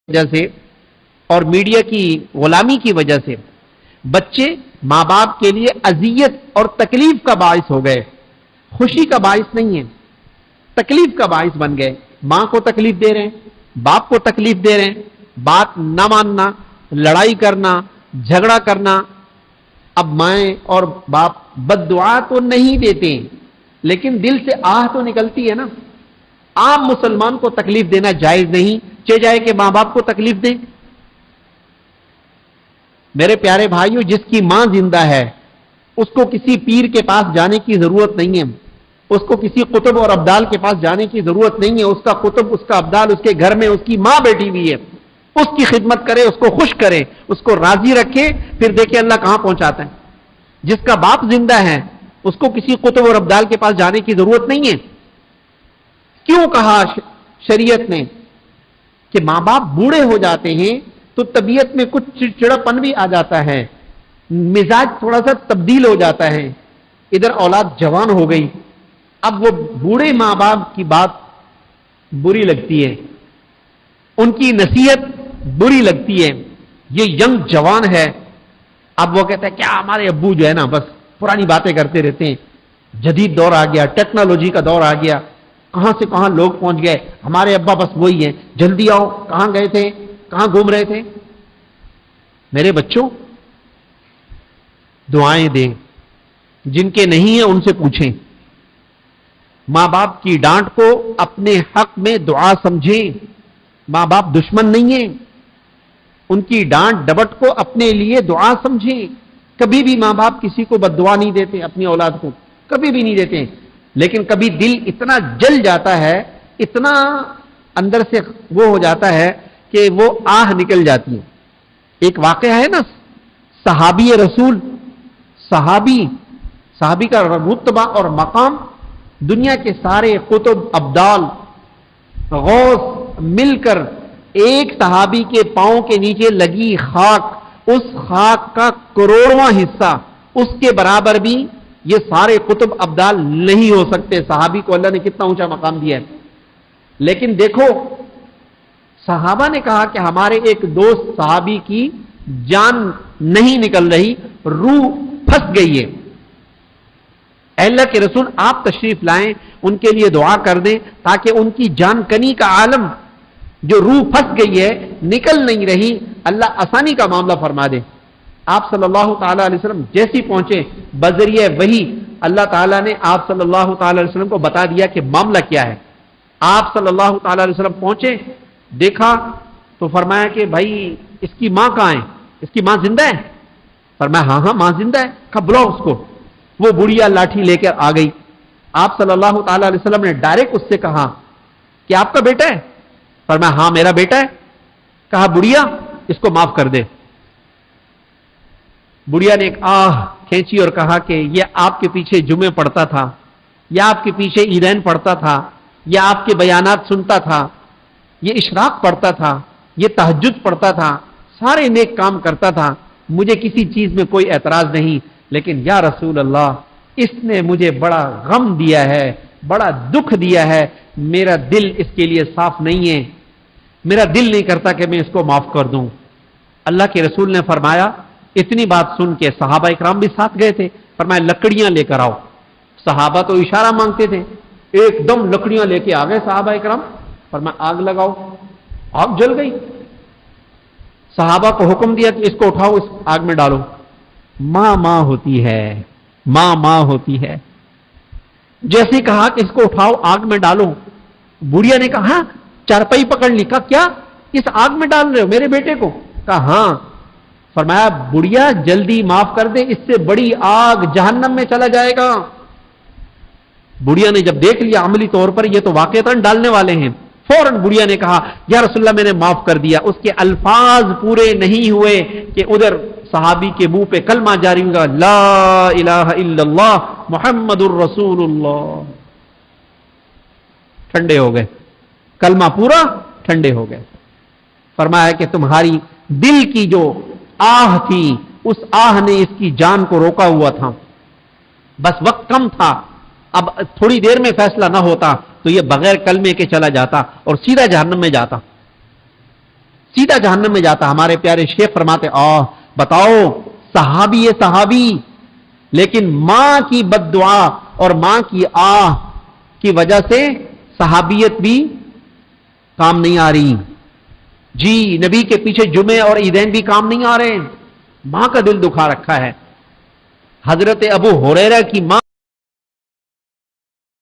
وجہ سے اور میڈیا کی غلامی کی وجہ سے بچے ماں باپ کے لیے اذیت اور تکلیف کا باعث ہو گئے، خوشی کا باعث نہیں ہے، تکلیف کا باعث بن گئے۔ ماں کو تکلیف دے رہے ہیں، باپ کو تکلیف دے رہے ہیں، بات نہ ماننا، لڑائی کرنا، جھگڑا کرنا۔ اب مائیں اور باپ بد دعا تو نہیں دیتے لیکن دل سے آہ تو نکلتی ہے نا۔ عام مسلمان کو تکلیف دینا جائز نہیں، چاہے جائے کہ ماں باپ کو تکلیف دیں۔ میرے پیارے بھائیوں، جس کی ماں زندہ ہے اس کو کسی پیر کے پاس جانے کی ضرورت نہیں ہے، اس کو کسی قطب اور ابدال کے پاس جانے کی ضرورت نہیں ہے۔ اس کا قطب، اس کا ابدال اس کے گھر میں اس کی ماں بیٹھی ہوئی ہے، اس کی خدمت کرے، اس کو خوش کرے، اس کو راضی رکھے، پھر دیکھے اللہ کہاں پہنچاتا ہے۔ جس کا باپ زندہ ہے اس کو کسی قطب اور ابدال کے پاس جانے کی ضرورت نہیں ہے۔ کیوں کہا شریعت نے کہ ماں باپ بوڑھے ہو جاتے ہیں تو طبیعت میں کچھ چڑچڑاپن بھی آ جاتا ہے، مزاج تھوڑا سا تبدیل ہو جاتا ہے، ادھر اولاد جوان ہو گئی، اب وہ بوڑھے ماں باپ کی بات بری لگتی ہے، ان کی نصیحت بری لگتی ہے۔ یہ ینگ جوان ہے، اب وہ کہتا ہے کیا ہمارے ابو جو ہے نا بس پرانی باتیں کرتے رہتے ہیں، جدید دور آ گیا، ٹیکنالوجی کا دور آ گیا، کہاں سے کہاں لوگ پہنچ گئے، ہمارے ابا بس وہی ہیں، جلدی آؤ، کہاں گئے تھے، کہاں گھوم رہے تھے۔ میرے بچوں، دعائیں دیں، جن کے نہیں ہیں ان سے پوچھیں، ماں باپ کی ڈانٹ کو اپنے حق میں دعا سمجھیں۔ ماں باپ دشمن نہیں ہیں، ان کی ڈانٹ ڈبٹ کو اپنے لیے دعا سمجھیں۔ کبھی بھی ماں باپ کسی کو بد دعا نہیں دیتے، اپنی اولاد کو کبھی بھی نہیں دیتے، لیکن کبھی دل اتنا جل جاتا ہے، اتنا اندر سے وہ ہو جاتا ہے کہ وہ آہ نکل جاتی ہے۔ ایک واقعہ ہے نا، صحابی رسول، صحابی کا رتبہ اور مقام دنیا کے سارے قطب ابدال غوث مل کر ایک صحابی کے پاؤں کے نیچے لگی خاک، اس خاک کا کروڑواں حصہ، اس کے برابر بھی یہ سارے قطب ابدال نہیں ہو سکتے۔ صحابی کو اللہ نے کتنا اونچا مقام دیا ہے، لیکن دیکھو صحابہ نے کہا کہ ہمارے ایک دوست صحابی کی جان نہیں نکل رہی، روح پھنس گئی ہے، اے اللہ کے رسول آپ تشریف لائیں، ان کے لیے دعا کر دیں تاکہ ان کی جان کنی کا عالم، جو روح پھنس گئی ہے، نکل نہیں رہی، اللہ آسانی کا معاملہ فرما دے۔ آپ صلی اللہ تعالی علیہ وسلم جیسی پہنچے، بذریعہ وحی اللہ تعالیٰ نے آپ صلی اللہ تعالی علیہ وسلم کو بتا دیا کہ معاملہ کیا ہے۔ آپ صلی اللہ تعالی علیہ وسلم پہنچے، دیکھا تو فرمایا کہ بھائی اس کی ماں کہاں ہے، اس کی ماں زندہ ہے؟ فرمایا ہاں ہاں ماں زندہ ہے۔ کہا بلاؤ اس کو۔ وہ بڑھیا لاٹھی لے کر آ گئی۔ آپ صلی اللہ تعالی علیہ وسلم نے ڈائریکٹ اس سے کہا کہ آپ کا بیٹا ہے؟ فرمایا ہاں میرا بیٹا ہے۔ کہا بڑھیا اس کو معاف کر دے۔ بڑھیا نے ایک آہ کھینچی اور کہا کہ یہ آپ کے پیچھے جمعے پڑھتا تھا، یا آپ کے پیچھے عیدین پڑھتا تھا، یا آپ کے بیانات سنتا تھا، یہ اشراق پڑھتا تھا، یہ تہجد پڑھتا تھا، سارے نیک کام کرتا تھا، مجھے کسی چیز میں کوئی اعتراض نہیں، لیکن یا رسول اللہ اس نے مجھے بڑا غم دیا ہے، بڑا دکھ دیا ہے، میرا دل اس کے لیے صاف نہیں ہے، میرا دل نہیں کرتا کہ میں اس کو معاف کر دوں۔ اللہ کے رسول نے فرمایا، اتنی بات سن کے صحابہ اکرام بھی ساتھ گئے تھے، فرمایا لکڑیاں لے کر آؤ۔ صحابہ تو اشارہ مانگتے تھے، ایک دم لکڑیاں لے کے آ گئے صحابہ اکرام، فرمایا آگ لگاؤ۔ آگ جل گئی۔ صحابہ کو حکم دیا کہ اس کو اٹھاؤ، اس آگ میں ڈالو۔ ماں ہوتی ہے، ماں ہوتی ہے۔ جیسے کہا کہ اس کو اٹھاؤ آگ میں ڈالو، بڑھیا نے کہا ہاں، چارپائی پکڑ لی۔ کہا کیا اس آگ میں ڈال رہے ہو میرے بیٹے کو؟ کہا ہاں۔ فرمایا بڑھیا جلدی معاف کر دے، اس سے بڑی آگ جہنم میں چلا جائے گا۔ بڑھیا نے جب دیکھ لیا عملی طور پر یہ تو واقعتاً ڈالنے والے ہیں، فوراً بڑھیا نے کہا یا رسول اللہ میں نے معاف کر دیا۔ اس کے الفاظ پورے نہیں ہوئے کہ ادھر صحابی کے منہ پہ کلمہ جاری ہوگا، لا الہ الا اللہ محمد الرسول اللہ۔ ٹھنڈے ہو گئے، کلمہ پورا ٹھنڈے ہو گئے۔ فرمایا کہ تمہاری دل کی جو آہ تھی، اس آہ نے اس کی جان کو روکا ہوا تھا، بس وقت کم تھا، اب تھوڑی دیر میں فیصلہ نہ ہوتا تو یہ بغیر کلمے کے چلا جاتا اور سیدھا جہنم میں جاتا۔ سیدھا جہنم میں جاتا. ہمارے پیارے شیخ فرماتے بتاؤ صحابی ہے صحابی، لیکن ماں کی بد دعا اور ماں کی آہ کی وجہ سے صحابیت بھی کام نہیں آ رہی. جی نبی کے پیچھے جمعے اور عیدین بھی کام نہیں آ رہے. ماں کا دل دکھا رکھا ہے. حضرت ابو ہریرہ کی ماں